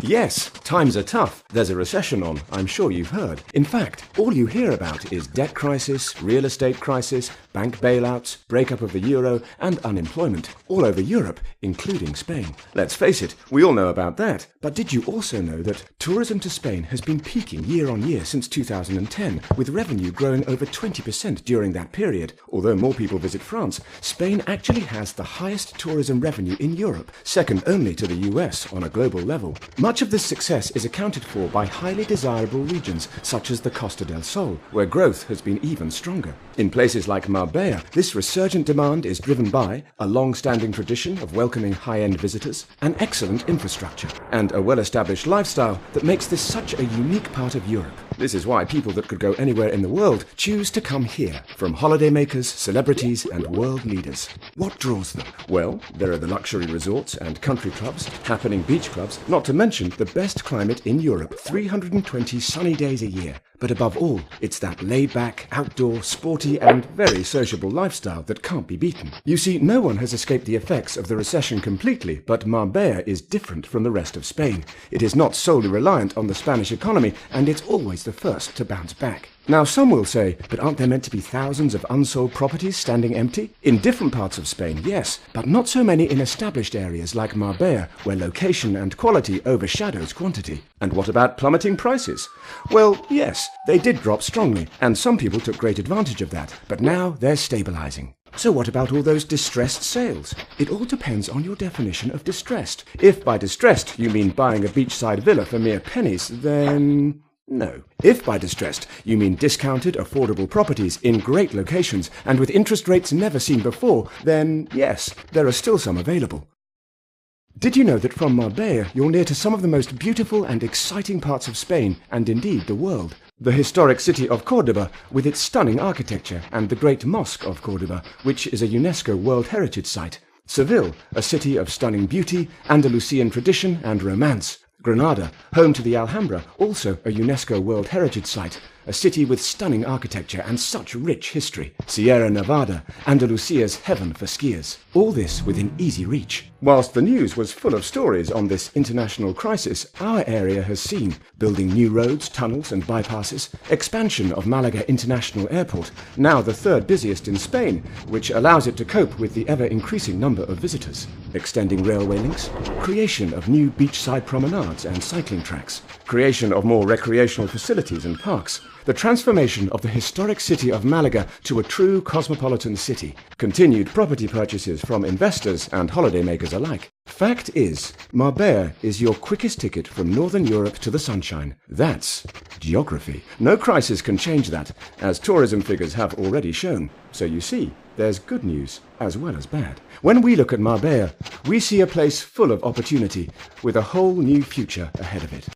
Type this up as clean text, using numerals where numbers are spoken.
Yes, times are tough. There's a recession on, I'm sure you've heard. In fact, all you hear about is debt crisis, real estate crisis, bank bailouts, breakup of the euro, and unemployment all over Europe, including Spain. Let's face it, we all know about that. But did you also know that tourism to Spain has been peaking year on year since 2010, with revenue growing over 20% during that period? Although more people visit France, Spain actually has the highest tourism revenue in Europe, second only to the US on a global level. Much of this success is accounted for by highly desirable regions such as the Costa del Sol, where growth has been even stronger. In places like Marbella, this resurgent demand is driven by a long-standing tradition of welcoming high-end visitors, an excellent infrastructure, and a well-established lifestyle that makes this such a unique part of Europe. This is why people that could go anywhere in the world choose to come here, from holidaymakers, celebrities, and world leaders. What draws them? Well, there are the luxury resorts and country clubs, happening beach clubs, not to mention the best climate in Europe, 320 sunny days a year. But above all, it's that laid-back, outdoor, sporty and very sociable lifestyle that can't be beaten. You see, no one has escaped the effects of the recession completely, but Marbella is different from the rest of Spain. It is not solely reliant on the Spanish economy, and it's always the first to bounce back. Now, some will say, but aren't there meant to be thousands of unsold properties standing empty? In different parts of Spain, yes, but not so many in established areas like Marbella, where location and quality overshadows quantity. And what about plummeting prices? Well, yes, they did drop strongly, and some people took great advantage of that, but now they're stabilizing. So what about all those distressed sales? It all depends on your definition of distressed. If by distressed you mean buying a beachside villa for mere pennies, then no. If by distressed you mean discounted, affordable properties in great locations and with interest rates never seen before, then yes, there are still some available. Did you know that from Marbella you're near to some of the most beautiful and exciting parts of Spain, and indeed the world? The historic city of Córdoba, with its stunning architecture, and the Great Mosque of Córdoba, which is a UNESCO World Heritage Site. Seville, a city of stunning beauty, Andalusian tradition and romance. Granada, home to the Alhambra, also a UNESCO World Heritage Site, a city with stunning architecture and such rich history. Sierra Nevada, Andalusia's heaven for skiers. All this within easy reach. Whilst the news was full of stories on this international crisis, our area has seen building new roads, tunnels and bypasses, expansion of Malaga International Airport, now the third busiest in Spain, which allows it to cope with the ever-increasing number of visitors, extending railway links, creation of new beachside promenades and cycling tracks, creation of more recreational facilities and parks, the transformation of the historic city of Malaga to a true cosmopolitan city, continued property purchases from investors and holidaymakers alike. Fact is, Marbella is your quickest ticket from Northern Europe to the sunshine. That's geography. No crisis can change that, as tourism figures have already shown. So you see, there's good news as well as bad. When we look at Marbella, we see a place full of opportunity with a whole new future ahead of it.